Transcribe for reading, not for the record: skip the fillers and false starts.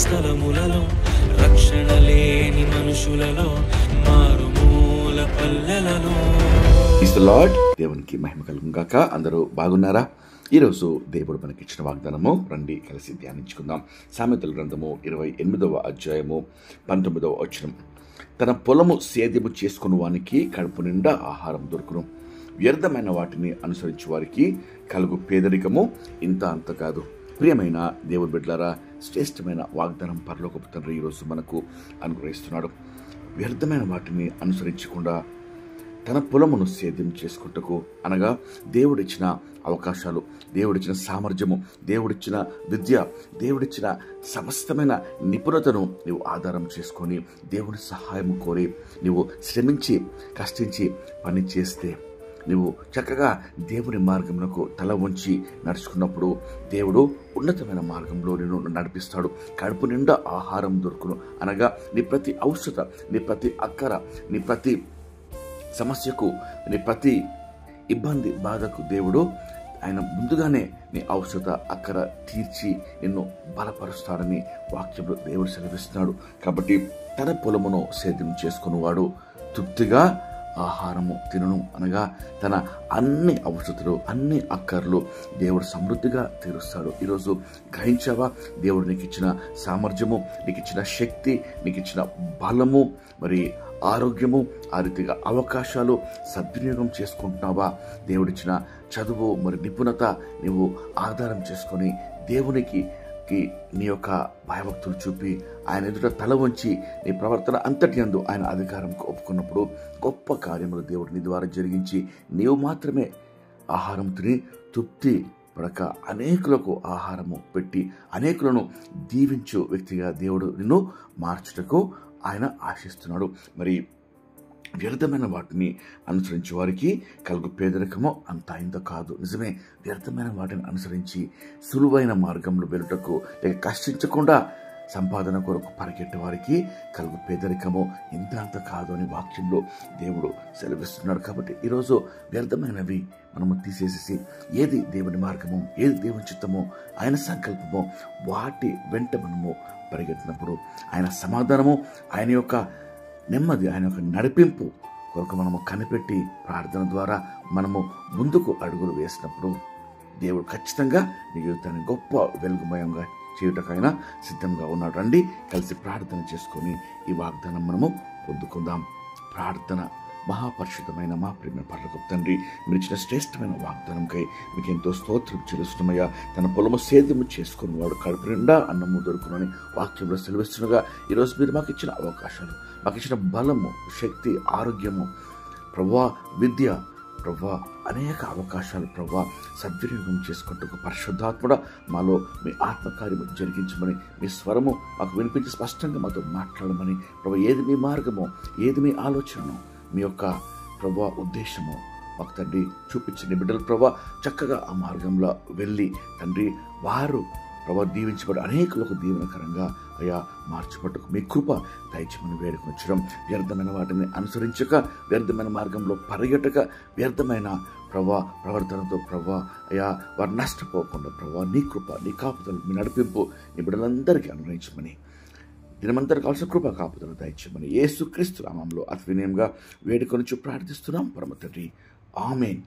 స్థలములలో, రక్షణ లేని మనుషులలో, మారుమూల పల్లెలలో. Praise the lord. దేవునికి మహిమ కలుగును గాక. అందరూ బాగున్నారా? ఈరోజు దేవుడు మనకిచ్చిన వాగ్దానము రండి కలిసి ధ్యానించుకుందాం. సామెతల గ్రంథము 28వ అధ్యాయము 19వ వచనం. తన పొలము సేద్యము చేసుకుని వానికి కడుపు నిండా ఆహారం దొరుకును, వ్యర్థమైన వాటిని అనుసరించే వారికి కలుగు పేదరికము ఇంత అంత కాదు. ప్రియమైన దేవుని బిడ్డలారా, శ్రేష్టమైన వాగ్దానం పరలోకపు తండ్రి ఈరోజు మనకు అనుగ్రహిస్తున్నాడు. వ్యర్థమైన వాటిని అనుసరించకుండా తన పొలమును సేద్యం చేసుకుంటకు, అనగా దేవుడిచ్చిన అవకాశాలు, దేవుడిచ్చిన సామర్థ్యము, దేవుడిచ్చిన విద్య, దేవుడిచ్చిన సమస్తమైన నిపుణతను నీవు ఆధారం చేసుకొని దేవుని సహాయం కోరి నీవు శ్రమించి కష్టించి పని చేస్తే, నువ్వు చక్కగా దేవుని మార్గమునకు తల వంచి నడుచుకున్నప్పుడు దేవుడు ఉన్నతమైన మార్గంలో నిన్ను నడిపిస్తాడు. కడుపు నిండా ఆహారం దొరుకును, అనగా నీ ప్రతి అవసరత, నీ ప్రతి అక్కర, నీ ప్రతి సమస్యకు, నీ ప్రతి ఇబ్బంది బాధకు దేవుడు ఆయన ముందుగానే నీ అవసరత అక్కర తీర్చి నిన్ను బలపరుస్తాడని వాక్యంలో దేవుడు సెలవిస్తున్నాడు. కాబట్టి తన పొలమును సేద్యం చేసుకునేవాడు తృప్తిగా ఆహారము తినను, అనగా తన అన్ని అవసరతలు, అన్ని అక్కర్లు దేవుడు సమృద్ధిగా తీరుస్తాడు. ఈరోజు గ్రహించావా? దేవుడు నీకు ఇచ్చిన సామర్థ్యము, నీకు ఇచ్చిన శక్తి, నీకు ఇచ్చిన బలము, మరి ఆరోగ్యము, ఆ రీతిగా అవకాశాలు సద్వినియోగం చేసుకుంటున్నావా? దేవుడిచ్చిన చదువు, మరి నిపుణత నీవు ఆధారం చేసుకొని దేవునికి నీ యొక్క భయభక్తులు చూపి ఆయన ఎదుట తల వంచి నీ ప్రవర్తన అంతటి యందు ఆయన అధికారంకు ఒప్పుకున్నప్పుడు గొప్ప కార్యములు దేవుడు నీ ద్వారా జరిగించి నీవు మాత్రమే ఆహారం తిని తృప్తి పడక అనేకులకు ఆహారము పెట్టి అనేకులను దీవించు వ్యక్తిగా దేవుడు నిన్ను మార్చుటకు ఆయన ఆశిస్తున్నాడు. మరి వ్యర్థమైన వాటిని అనుసరించే వారికి కలుగు పేదరికమో అంత ఇంత కాదు. నిజమే, వ్యర్థమైన వాటిని అనుసరించి సులువైన మార్గంలో వెళ్ళుటకు లేక కష్టించకుండా సంపాదన కొరకు పరిగెట్టే వారికి కలుగు పేదరికమో ఇంత అంత కాదు అని వాక్యంలో దేవుడు సెలవిస్తున్నాడు. కాబట్టి ఈరోజు వ్యర్థమైనవి మనము తీసేసేసి ఏది దేవుని మార్గమో, ఏది దేవుని చిత్తమో, ఆయన సంకల్పమో వాటి వెంట మనము పరిగెట్టినప్పుడు ఆయన సమాధానము, ఆయన యొక్క నెమ్మది, ఆయన యొక్క నడిపింపు కొరకు మనము కనిపెట్టి ప్రార్థన ద్వారా మనము ముందుకు అడుగులు వేసినప్పుడు దేవుడు ఖచ్చితంగా నీ జీవితాన్ని గొప్ప వెలుగుమయంగా చేయుటకైనా సిద్ధంగా ఉన్నాడు. రండి కలిసి ప్రార్థన చేసుకొని ఈ వాగ్దానం మనము పొందుకుందాం. ప్రార్థన. మహాపరిశుద్ధమైన మా ప్రేమ పరలోకపు తండ్రి, మీరు ఇచ్చిన శ్రేష్టమైన వాగ్దానంకై మీకు ఎంతో స్తోత్రం చెల్లిస్తున్నామయ్యా. తన పొలము సేద్యము చేసుకుని వాడు కడుపు నిండా అన్నము దొరుకునని వాక్యంలో సెలవిస్తుండగా ఈరోజు మీరు మాకు ఇచ్చిన అవకాశాలు, మాకు ఇచ్చిన బలము, శక్తి, ఆరోగ్యము, ప్రభువా, విద్య, ప్రభువా, అనేక అవకాశాలు ప్రభువా సద్వినియోగం చేసుకుంటూ పరిశుద్ధాత్ముడా మాలో మీ ఆత్మకార్యము జరిగించమని, మీ స్వరము మాకు వినిపించి స్పష్టంగా మాతో మాట్లాడమని ప్రభు, ఏది మీ మార్గమో, ఏది మీ ఆలోచనో, మీ యొక్క ప్రభు ఉద్దేశము మాకు తండ్రి చూపించండి. బిడ్డలు ప్రభు చక్కగా ఆ మార్గంలో వెళ్ళి తండ్రి వారు ప్రభు దీవించబడి అనేకులకు దీవెనకరంగా అయా మార్చబట్టుకు మీ కృప దయచేమని వేడుకొచ్చడం. వ్యర్థమైన వాటిని అనుసరించక, వ్యర్థమైన మార్గంలో పరిగెట్టక, వ్యర్థమైన ప్రభా ప్రవర్తనతో ప్రభా అయా వారు నష్టపోకుండా ప్రభా నీ కృప, నీ కాపుదలు, మీ నడిపింపు నీ బిడ్డలందరికీ అనుగ్రహించమని, దినమంతరం కావాల్సిన కృప కాపుదలు దయచేయమని యేసుక్రీస్తు నామములో అతి వినయంగా వేడుకొనుచు ప్రార్థిస్తున్నాం పరమ తండ్రి. ఆమేన్.